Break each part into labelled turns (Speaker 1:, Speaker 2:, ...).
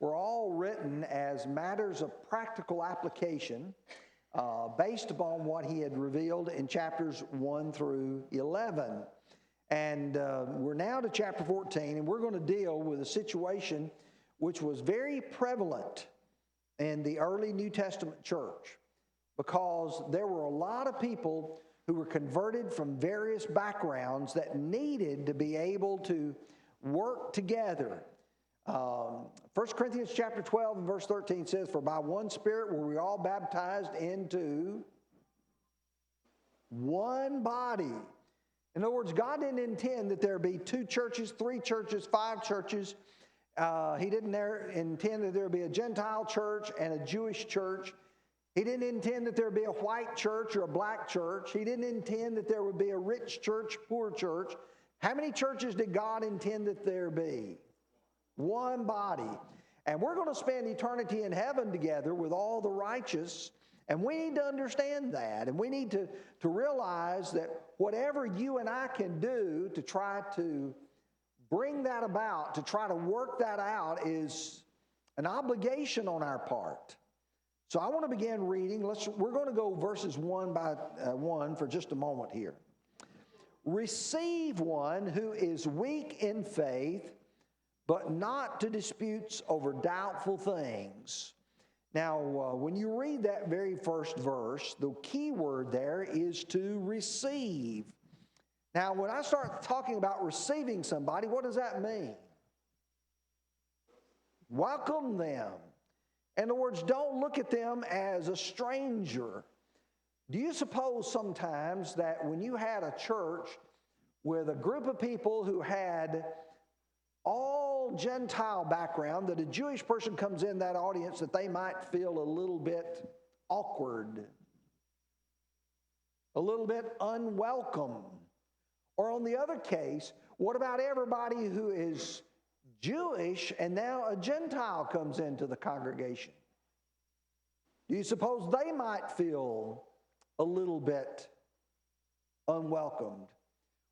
Speaker 1: were all written as matters of practical application based upon what he had revealed in chapters 1 through 11. And we're now to chapter 14, and we're going to deal with a situation which was very prevalent in the early New Testament church, because there were a lot of people who were converted from various backgrounds that needed to be able to work together. 1 Corinthians chapter 12 and verse 13 says, "For by one Spirit were we all baptized into one body." In other words, God didn't intend that there be 2 churches, 3 churches, 5 churches. He didn't intend that there be a Gentile church and a Jewish church. He didn't intend that there be a white church or a black church. He didn't intend that there would be a rich church, poor church. How many churches did God intend that there be? One body. And we're going to spend eternity in heaven together with all the righteous. And we need to understand that. And we need to realize that whatever you and I can do to try to bring that about, to try to work that out, is an obligation on our part. So I want to begin reading. We're going to go verses 1 by 1 for just a moment here. "Receive one who is weak in faith, but not to disputes over doubtful things." Now, when you read that very first verse, the key word there is to receive. Now, when I start talking about receiving somebody, what does that mean? Welcome them. In other words, don't look at them as a stranger. Do you suppose sometimes that when you had a church with a group of people who had all Gentile background, that a Jewish person comes in that audience, that they might feel a little bit awkward, a little bit unwelcome? Or on the other case, what about everybody who is Jewish and now a Gentile comes into the congregation? Do you suppose they might feel a little bit unwelcomed?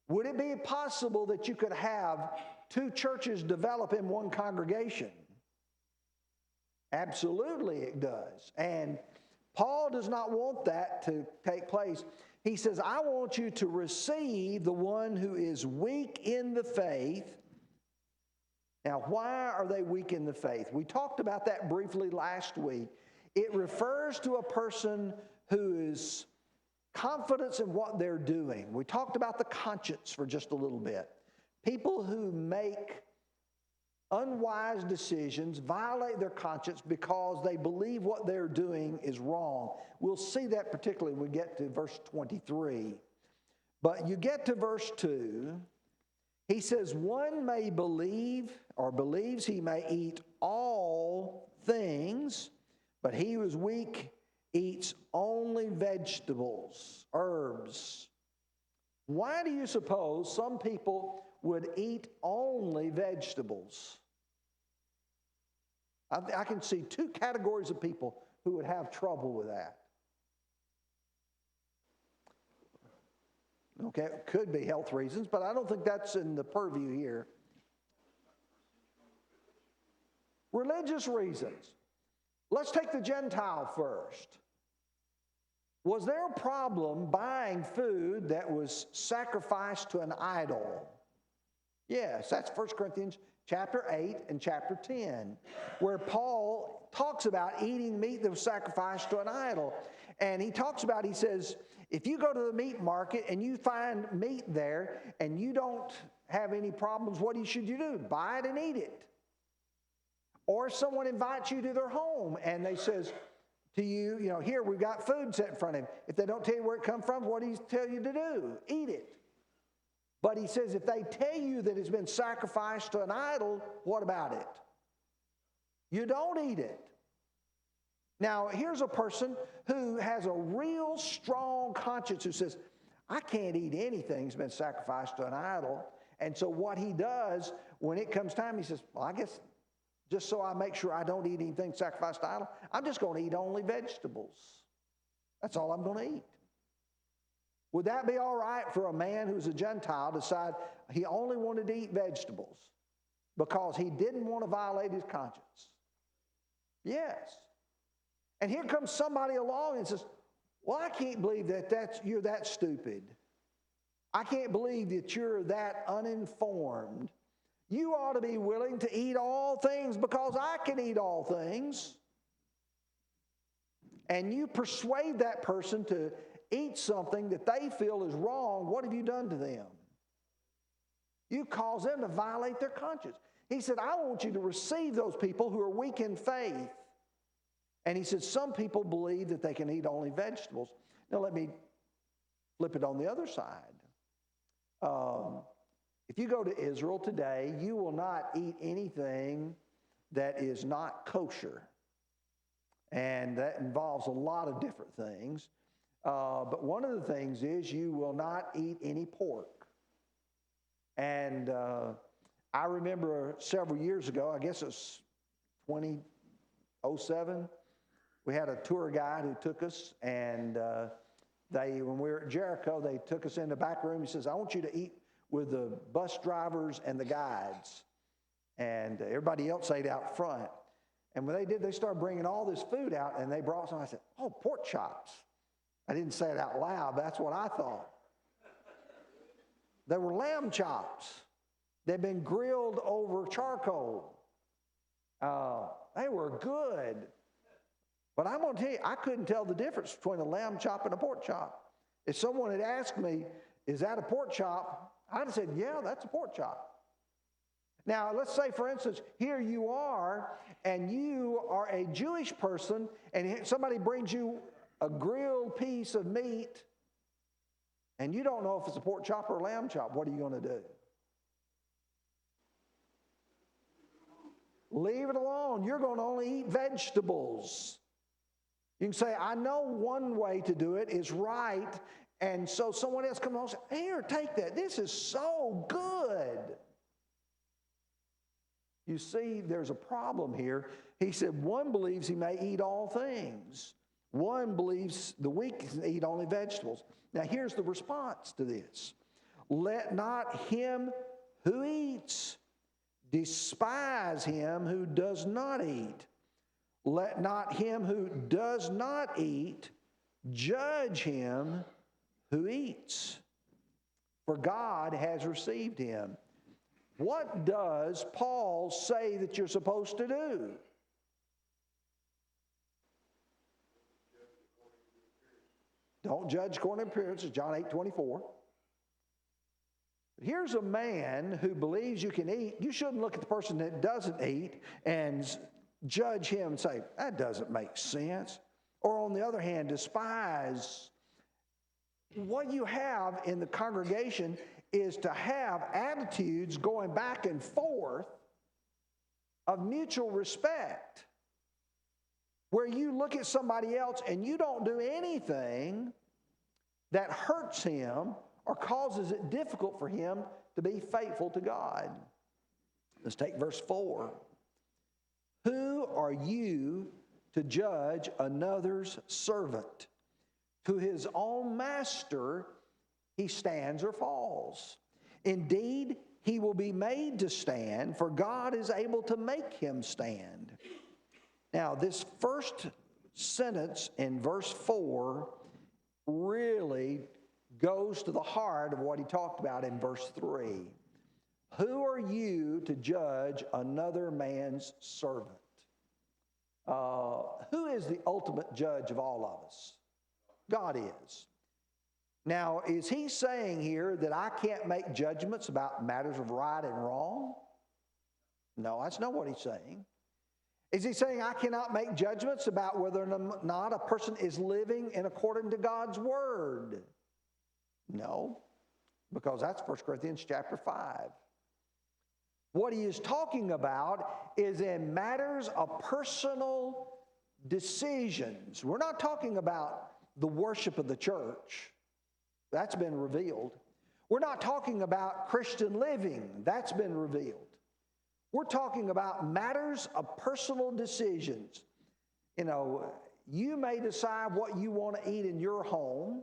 Speaker 1: Would it be possible that you could have 2 churches develop in one congregation? Absolutely it does. And Paul does not want that to take place. He says, I want you to receive the one who is weak in the faith. Now, why are they weak in the faith? We talked about that briefly last week. It refers to a person whose confidence in what they're doing. We talked about the conscience for just a little bit. People who make unwise decisions, violate their conscience because they believe what they're doing is wrong. We'll see that particularly when we get to verse 23. But you get to verse 2, he says, one may believe or believes he may eat all things, but he who is weak eats only vegetables, herbs. Why do you suppose some people would eat only vegetables? I can see 2 categories of people who would have trouble with that. Okay, it could be health reasons, but I don't think that's in the purview here. Religious reasons. Let's take the Gentile first. Was there a problem buying food that was sacrificed to an idol? Yes, that's 1 Corinthians chapter 8 and chapter 10, where Paul talks about eating meat that was sacrificed to an idol. And he says, if you go to the meat market and you find meat there and you don't have any problems, what should you do? Buy it and eat it. Or someone invites you to their home and they says to you, here we've got food set in front of him. If they don't tell you where it comes from, what do he tell you to do? Eat it. But he says if they tell you that it's been sacrificed to an idol, what about it? You don't eat it. Now, here's a person who has a real strong conscience who says, I can't eat anything that's been sacrificed to an idol. And so what he does, when it comes time, he says, well, I guess just so I make sure I don't eat anything sacrificed to idol, I'm just going to eat only vegetables. That's all I'm going to eat. Would that be all right for a man who's a Gentile to decide he only wanted to eat vegetables because he didn't want to violate his conscience? Yes. And here comes somebody along and says, well, I can't believe that you're that stupid. I can't believe that you're that uninformed. You ought to be willing to eat all things because I can eat all things. And you persuade that person to eat something that they feel is wrong. What have you done to them? You cause them to violate their conscience. He said, I want you to receive those people who are weak in faith. And he said, some people believe that they can eat only vegetables. Now let me flip it on the other side. If you go to Israel today, you will not eat anything that is not kosher. And that involves a lot of different things. But one of the things is you will not eat any pork. And I remember several years ago, I guess it was 2007, we had a tour guide who took us, and when we were at Jericho, they took us in the back room. He says, I want you to eat with the bus drivers and the guides. And everybody else ate out front. And when they did, they started bringing all this food out, and they brought some. I said, oh, pork chops. I didn't say it out loud, but that's what I thought. They were lamb chops. They'd been grilled over charcoal. They were good. But I'm going to tell you, I couldn't tell the difference between a lamb chop and a pork chop. If someone had asked me, is that a pork chop? I'd have said, yeah, that's a pork chop. Now, let's say, for instance, here you are, and you are a Jewish person, and somebody brings you a grilled piece of meat, and you don't know if it's a pork chop or a lamb chop. What are you going to do? Leave it alone. You're going to only eat vegetables. You can say, I know one way to do it is right, and so someone else comes along and says, here, take that. This is so good. You see, there's a problem here. He said, one believes he may eat all things. One believes the weak can eat only vegetables. Now, here's the response to this. Let not him who eats despise him who does not eat. Let not him who does not eat judge him who eats. For God has received him. What does Paul say that you're supposed to do? Don't judge according to appearances, John 8:24. Here's a man who believes you can eat. You shouldn't look at the person that doesn't eat and judge him and say, that doesn't make sense. Or on the other hand, despise. What you have in the congregation is to have attitudes going back and forth of mutual respect, where you look at somebody else and you don't do anything that hurts him or causes it difficult for him to be faithful to God. Let's take verse 4. Who are you to judge another's servant? To his own master he stands or falls. Indeed, he will be made to stand, for God is able to make him stand. Now, this first sentence in verse 4 really goes to the heart of what he talked about in verse 3. Who are you to judge another man's servant? Who is the ultimate judge of all of us? God is. Now, is he saying here that I can't make judgments about matters of right and wrong? No, that's not what he's saying. Is he saying I cannot make judgments about whether or not a person is living in according to God's word? No, because that's 1 Corinthians chapter 5. What he is talking about is in matters of personal decisions. We're not talking about the worship of the church. That's been revealed. We're not talking about Christian living. That's been revealed. We're talking about matters of personal decisions. You know, you may decide what you want to eat in your home,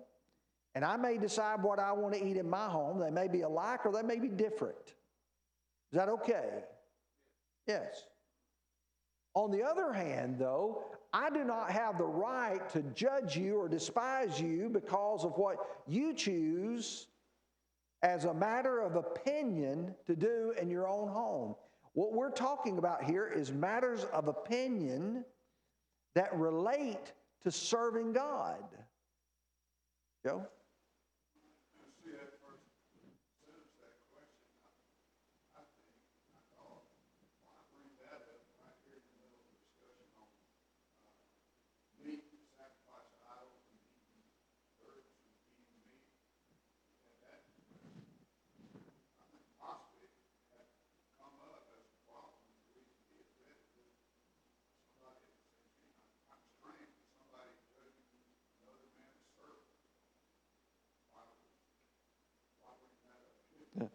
Speaker 1: and I may decide what I want to eat in my home. They may be alike or they may be different. Is that okay? Yes. On the other hand, though, I do not have the right to judge you or despise you because of what you choose as a matter of opinion to do in your own home. What we're talking about here is matters of opinion that relate to serving God. Joe?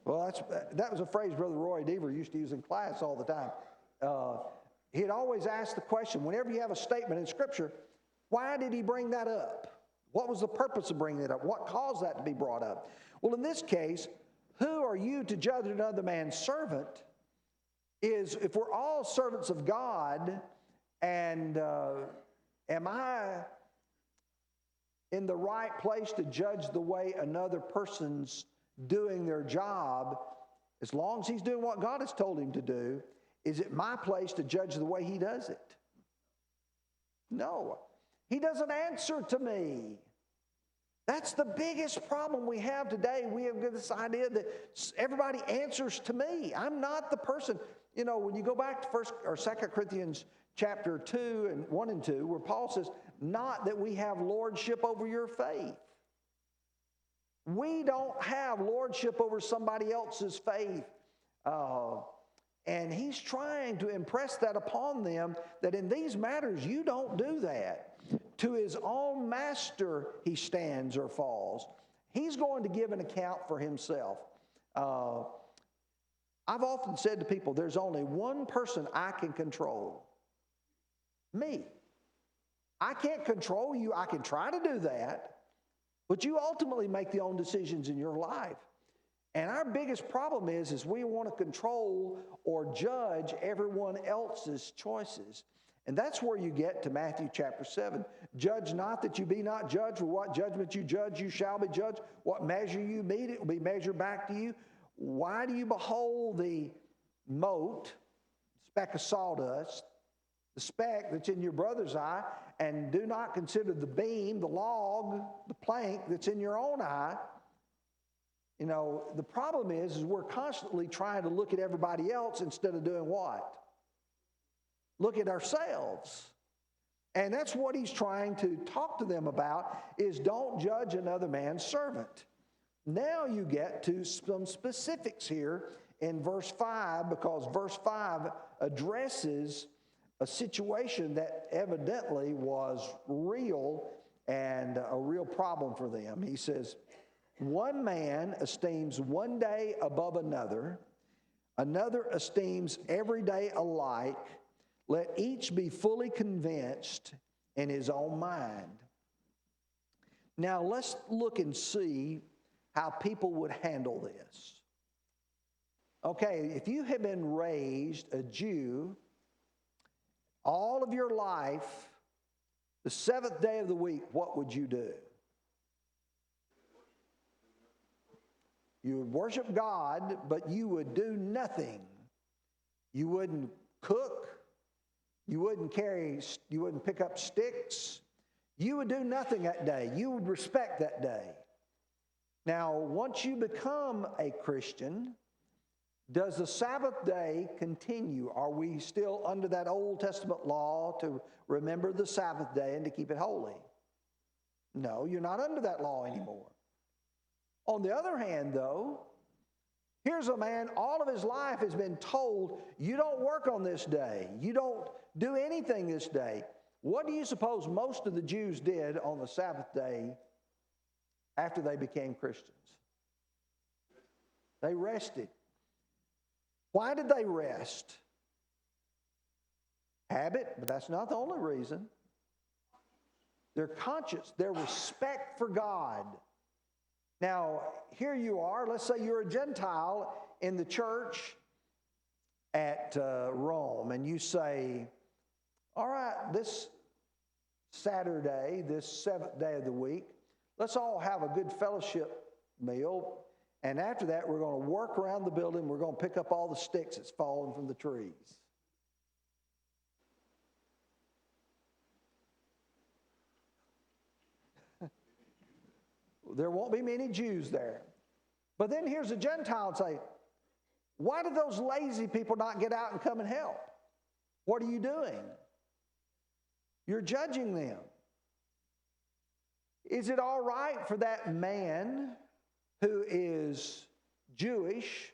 Speaker 1: Well, that was a phrase Brother Roy Deaver used to use in class all the time. He'd always ask the question, whenever you have a statement in Scripture, why did he bring that up? What was the purpose of bringing it up? What caused that to be brought up? Well, in this case, who are you to judge another man's servant? Is if we're all servants of God, and am I in the right place to judge the way another person's doing their job, as long as he's doing what God has told him to do? Is it my place to judge the way he does it? No. He doesn't answer to me. That's the biggest problem we have today. We have this idea that everybody answers to me. I'm not the person. You know, when you go back to 1 or 2 Corinthians chapter 2 and 1 and 2, where Paul says, not that we have lordship over your faith. We don't have lordship over somebody else's faith. And he's trying to impress that upon them, that in these matters you don't do that. To his own master he stands or falls. He's going to give an account for himself. I've often said to people, there's only one person I can control. Me. I can't control you. I can try to do that. But you ultimately make the own decisions in your life. And our biggest problem is we want to control or judge everyone else's choices. And that's where you get to Matthew chapter 7. Judge not that you be not judged. For what judgment you judge, you shall be judged. What measure you meet, it will be measured back to you. Why do you behold the mote, speck of sawdust, the speck that's in your brother's eye, and do not consider the beam, the log, the plank that's in your own eye? You know, the problem is we're constantly trying to look at everybody else instead of doing what? Look at ourselves. And that's what he's trying to talk to them about, is don't judge another man's servant. Now you get to some specifics here in verse 5, because verse 5 addresses a situation that evidently was real and a real problem for them. He says, one man esteems one day above another, another esteems every day alike. Let each be fully convinced in his own mind. Now let's look and see how people would handle this. Okay, if you have been raised a Jew all of your life, the seventh day of the week, what would you do? You would worship God, but you would do nothing. You wouldn't cook. You wouldn't pick up sticks. You would do nothing that day. You would respect that day. Now, once you become a Christian, does the Sabbath day continue? Are we still under that Old Testament law to remember the Sabbath day and to keep it holy? No, you're not under that law anymore. On the other hand, though, here's a man, all of his life has been told, you don't work on this day. You don't do anything this day. What do you suppose most of the Jews did on the Sabbath day after they became Christians? They rested. Why did they rest? Habit, but that's not the only reason. Their conscience, their respect for God. Now, here you are, let's say you're a Gentile in the church at Rome, and you say, All right, this Saturday, this seventh day of the week, let's all have a good fellowship meal. And after that, we're going to work around the building. We're going to pick up all the sticks that's fallen from the trees. There won't be many Jews there. But then here's a Gentile and say, why do those lazy people not get out and come and help? What are you doing? You're judging them. Is it all right for that man who is Jewish,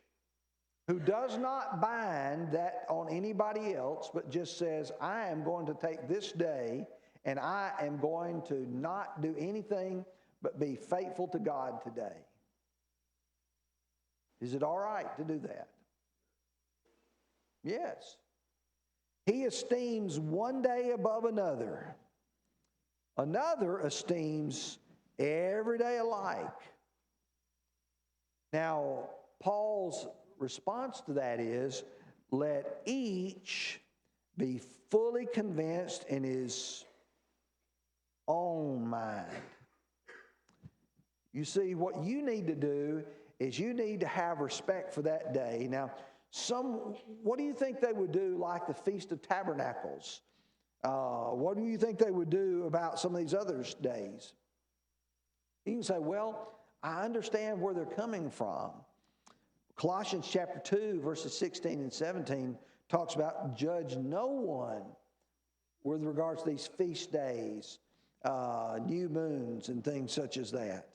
Speaker 1: who does not bind that on anybody else, but just says, I am going to take this day and I am going to not do anything but be faithful to God today? Is it all right to do that? Yes. He esteems one day above another. Another esteems every day alike. Now, Paul's response to that is, let each be fully convinced in his own mind. You see, what you need to do is you need to have respect for that day. Now, what do you think they would do like the Feast of Tabernacles? What do you think they would do about some of these other days? You can say, well, I understand where they're coming from. Colossians chapter 2, verses 16 and 17 talks about judge no one with regards to these feast days, new moons, and things such as that.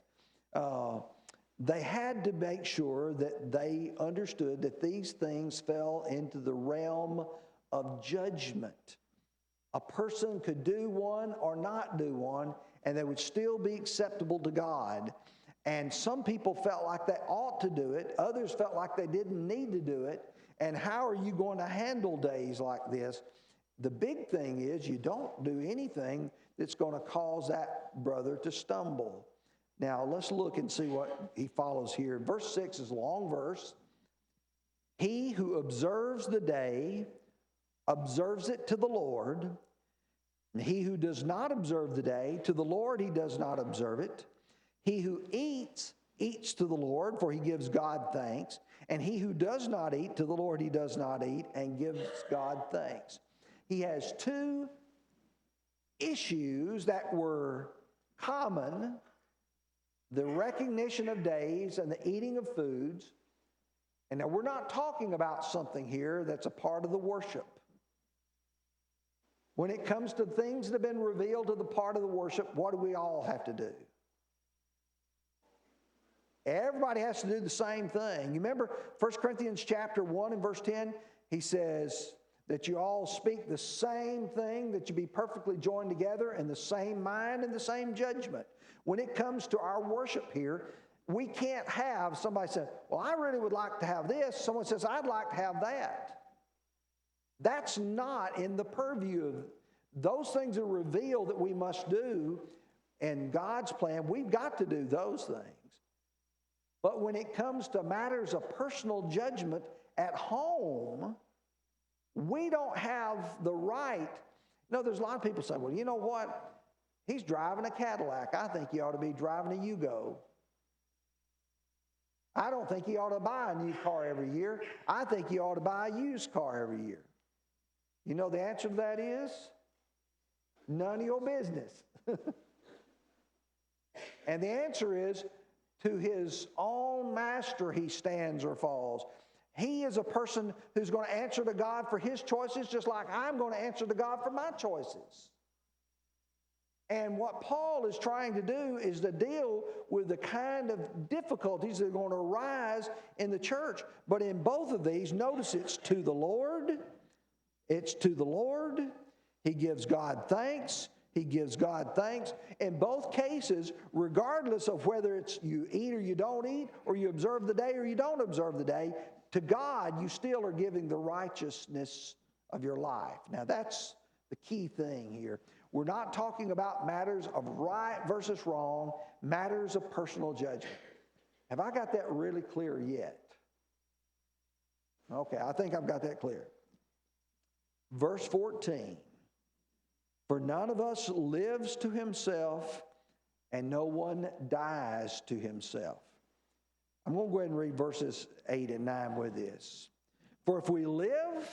Speaker 1: They had to make sure that they understood that these things fell into the realm of judgment. A person could do one or not do one, and they would still be acceptable to God. And some people felt like they ought to do it. Others felt like they didn't need to do it. And how are you going to handle days like this? The big thing is you don't do anything that's going to cause that brother to stumble. Now, let's look and see what he follows here. Verse 6 is a long verse. He who observes the day observes it to the Lord. And he who does not observe the day, to the Lord he does not observe it. He who eats, eats to the Lord, for he gives God thanks. And he who does not eat, to the Lord he does not eat, and gives God thanks. He has two issues that were common: the recognition of days and the eating of foods. And now we're not talking about something here that's a part of the worship. When it comes to things that have been revealed to the part of the worship, what do we all have to do? Everybody has to do the same thing. You remember 1 Corinthians chapter 1 and verse 10? He says that you all speak the same thing, that you be perfectly joined together in the same mind and the same judgment. When it comes to our worship here, we can't have somebody say, well, I really would like to have this. Someone says, I'd like to have that. That's not in the purview of those things are revealed that we must do in God's plan. We've got to do those things. But when it comes to matters of personal judgment at home, we don't have the right. There's a lot of people say, well, you know what? He's driving a Cadillac. I think he ought to be driving a Yugo. I don't think he ought to buy a new car every year. I think he ought to buy a used car every year. You know the answer to that is? None of your business. And the answer is, to his own master he stands or falls. He is a person who's going to answer to God for his choices, just like I'm going to answer to God for my choices. And what Paul is trying to do is to deal with the kind of difficulties that are going to arise in the church. But in both of these, notice it's to the Lord. It's to the Lord. He gives God thanks. He gives God thanks. In both cases, regardless of whether it's you eat or you don't eat, or you observe the day or you don't observe the day, to God you still are giving the righteousness of your life. Now that's the key thing here. We're not talking about matters of right versus wrong, matters of personal judgment. Have I got that really clear yet? Okay, I think I've got that clear. Verse 14. For none of us lives to himself, and no one dies to himself. I'm going to go ahead and read verses 8 and 9 with this. For if we live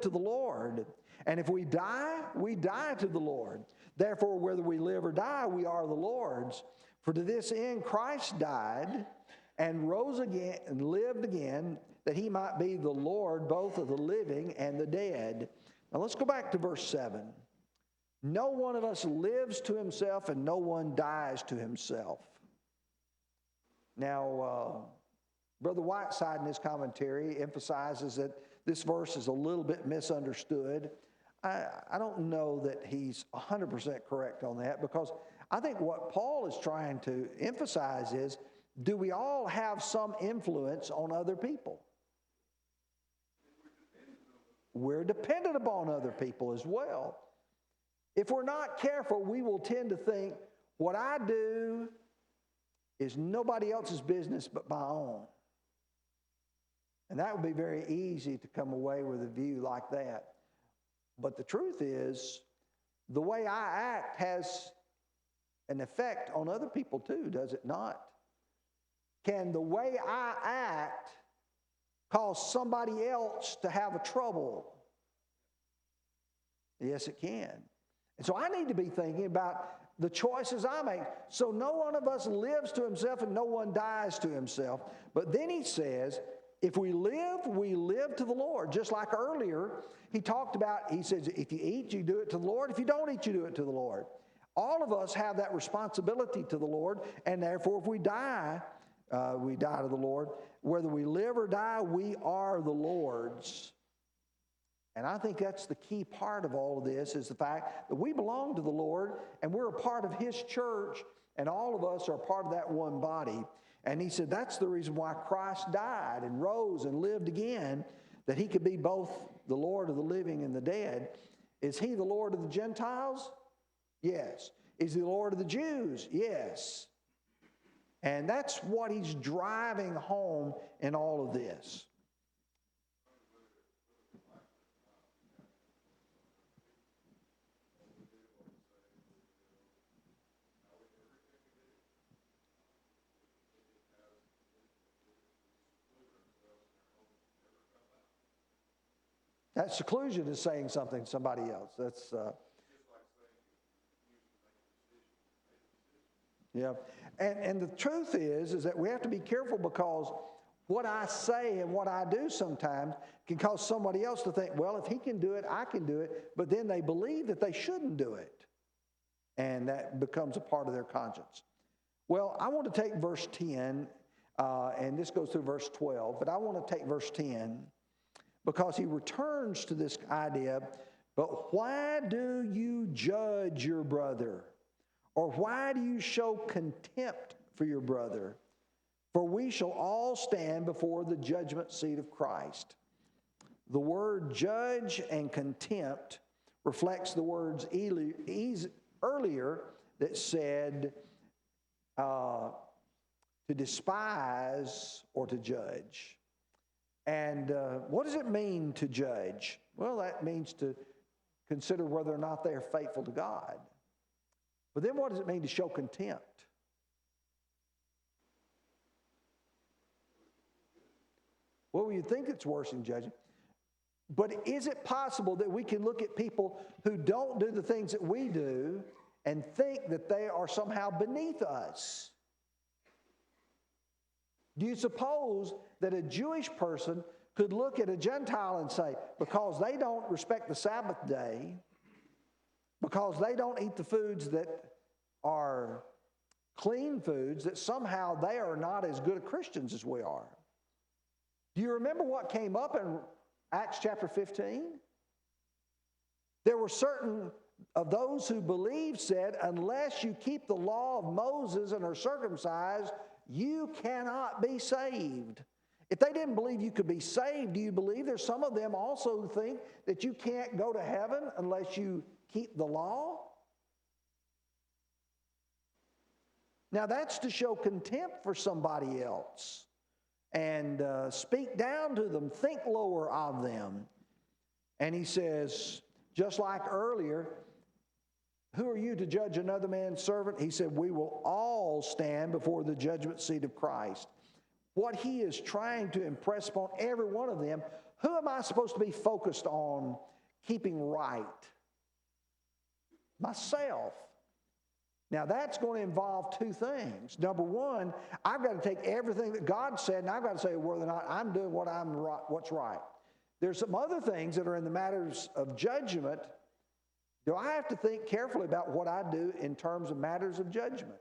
Speaker 1: to the Lord. And if we die to the Lord. Therefore, whether we live or die, we are the Lord's. For to this end Christ died and rose again and lived again, that he might be the Lord both of the living and the dead. Now let's go back to verse 7. No one of us lives to himself, and no one dies to himself. Now, Brother Whiteside in his commentary emphasizes that this verse is a little bit misunderstood. I don't know that he's 100% correct on that, because I think what Paul is trying to emphasize is, do we all have some influence on other people? We're dependent upon other people as well. If we're not careful, we will tend to think, what I do is nobody else's business but my own. And that would be very easy to come away with a view like that. But the truth is, the way I act has an effect on other people too, does it not? Can the way I act cause somebody else to have a trouble? Yes, it can. And so I need to be thinking about the choices I make. So no one of us lives to himself, and no one dies to himself. But then he says, if we live to the Lord. Just like earlier, he talked about, he says, if you eat, you do it to the Lord. If you don't eat, you do it to the Lord. All of us have that responsibility to the Lord, and therefore if we die to the Lord. Whether we live or die, we are the Lord's. And I think that's the key part of all of this, is the fact that we belong to the Lord, and we're a part of his church, and all of us are part of that one body. And he said that's the reason why Christ died and rose and lived again, that he could be both the Lord of the living and the dead. Is he the Lord of the Gentiles? Yes. Is he the Lord of the Jews? Yes. And that's what he's driving home in all of this. That seclusion is saying something to somebody else. That's yeah. And the truth is that we have to be careful, because what I say and what I do sometimes can cause somebody else to think, well, if he can do it, I can do it. But then they believe that they shouldn't do it. And that becomes a part of their conscience. Well, I want to take verse 10, and this goes through verse 12, but I want to take verse 10 because he returns to this idea, but why do you judge your brother? Or why do you show contempt for your brother? For we shall all stand before the judgment seat of Christ. The word judge and contempt reflects the words earlier that said to despise or to judge. And what does it mean to judge? Well, that means to consider whether or not they are faithful to God. But then what does it mean to show contempt? Well, you'd think it's worse than judging. But is it possible that we can look at people who don't do the things that we do and think that they are somehow beneath us? Do you suppose that a Jewish person could look at a Gentile and say, because they don't respect the Sabbath day, because they don't eat the foods that are clean foods, that somehow they are not as good Christians as we are? Do you remember what came up in Acts chapter 15? There were certain of those who believed said, unless you keep the law of Moses and are circumcised, you cannot be saved. If they didn't believe you could be saved, do you believe there's some of them also who think that you can't go to heaven unless you keep the law? Now that's to show contempt for somebody else and speak down to them, think lower of them. And he says, Just like earlier, who are you to judge another man's servant? He said, we will all stand before the judgment seat of Christ. What he is trying to impress upon every one of them, who am I supposed to be focused on keeping right? Myself. Now that's going to involve two things. Number one, I've got to take everything that God said and I've got to say whether or not I'm doing what's right. There's some other things that are in the matters of judgment. Do I have to think carefully about what I do in terms of matters of judgment?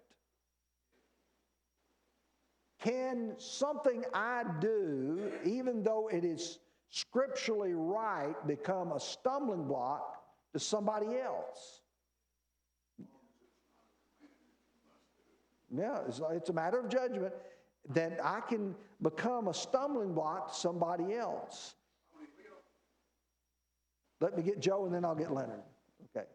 Speaker 1: Can something I do, even though it is scripturally right, become a stumbling block to somebody else? Yeah, it's a matter of judgment. Then I can become a stumbling block to somebody else. Let me get Joe and then I'll get Leonard. Okay.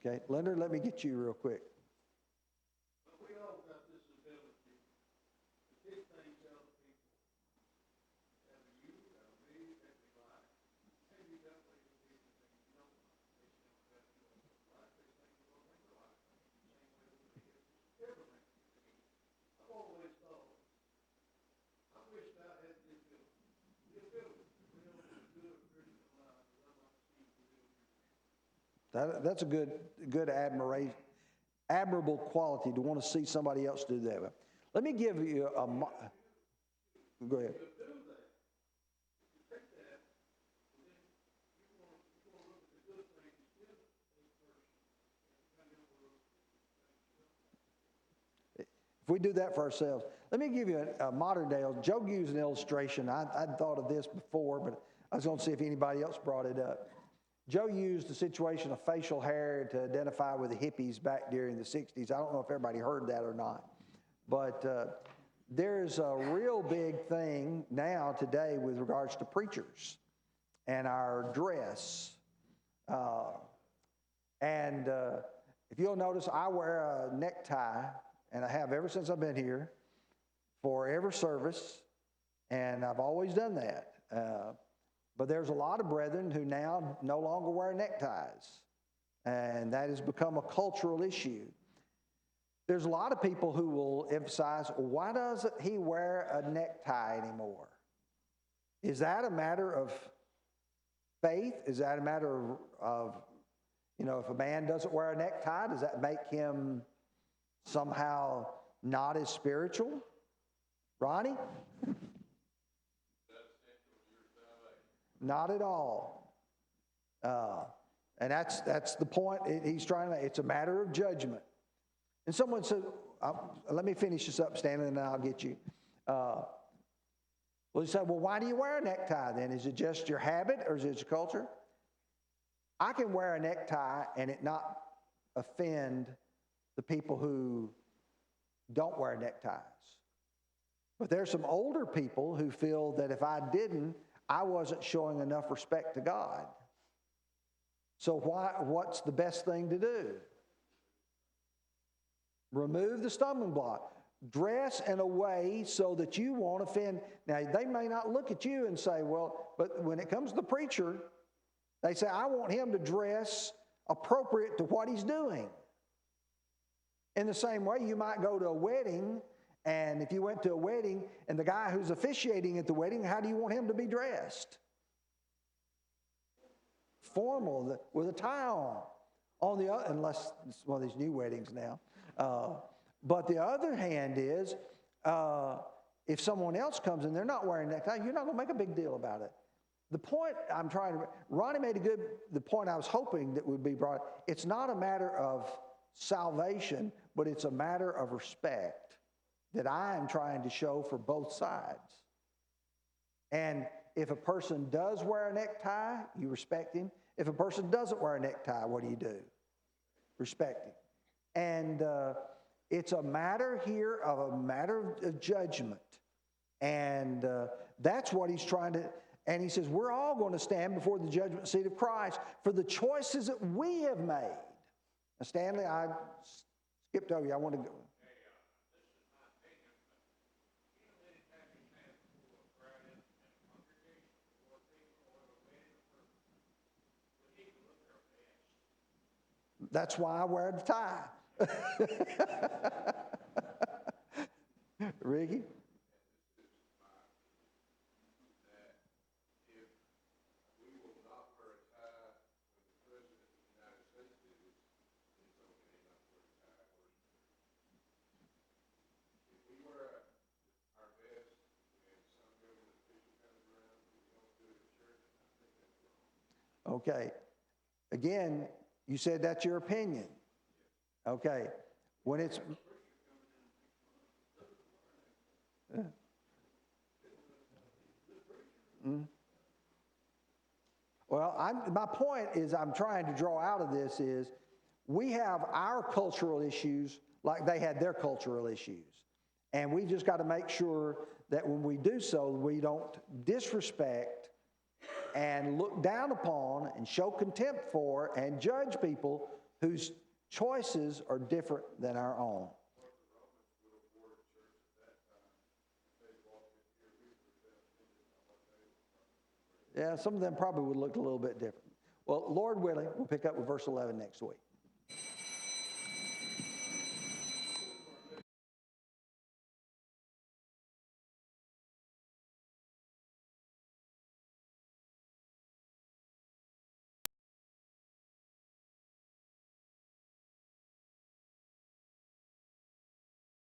Speaker 1: Okay, Leonard, let me get you real quick.
Speaker 2: But we all got this ability to pick things out of people. Out of you, out of me, that we like. Maybe that way the people think you don't like. They think that you don't like. They think you don't think like. Same way with me. It's everything. I've always thought, I wish I had the ability to live a good Christian life as I like to see you live.
Speaker 1: That's a good admirable quality to want to see somebody else do that. Let me give you a... Go ahead. If we do that for ourselves, let me give you a modern day. Joe used an illustration. I'd thought of this before, but I was going to see if anybody else brought it up. Joe used the situation of facial hair to identify with the hippies back during the 60s. I don't know if everybody heard that or not. But there's a real big thing now today with regards to preachers and our dress. If you'll notice, I wear a necktie, and I have ever since I've been here, for every service, and I've always done that. But there's a lot of brethren who now no longer wear neckties, and that has become a cultural issue. There's a lot of people who will emphasize, why doesn't he wear a necktie anymore? Is that a matter of faith? Is that a matter of, if a man doesn't wear a necktie, does that make him somehow not as spiritual? Ronnie? Not at all. And that's the point he's trying to make. It's a matter of judgment. And someone said, let me finish this up, Stanley, and then I'll get you. Well, he said, well, why do you wear a necktie then? Is it just your habit or is it your culture? I can wear a necktie and it not offend the people who don't wear neckties. But there's some older people who feel that if I didn't, I wasn't showing enough respect to God. So what's the best thing to do? Remove the stumbling block. dress in a way so that you won't offend. Now, they may not look at you and say, well, but when it comes to the preacher, they say, I want him to dress appropriate to what he's doing. In the same way, you might go to a wedding, and if you went to a wedding and the guy who's officiating at the wedding, how do you want him to be dressed? Formal, with a tie on. On the other, unless it's one of these new weddings now. But the other hand is, if someone else comes and they're not wearing a necktie, you're not going to make a big deal about it. The point I'm trying to, Ronnie made the point I was hoping that would be brought. It's not a matter of salvation, but it's a matter of respect that I am trying to show for both sides. And if a person does wear a necktie, you respect him. If a person doesn't wear a necktie, what do? Respect him. And it's a matter here of a matter of judgment. And that's what he's trying to, and he says, we're all going to stand before the judgment seat of Christ for the choices that we have made. Now, Stanley, I skipped over you. I want to go. That's why I wear the tie. Ricky? Okay. Again, you said that's your opinion. Okay. When it's... Well, my point is I'm trying to draw out of this is we have our cultural issues like they had their cultural issues. And we just got to make sure that when we do so, we don't disrespect and look down upon and show contempt for and judge people whose choices are different than our own. Yeah, some of them probably would look a little bit different. Well, Lord willing, we'll pick up with verse 11 next week.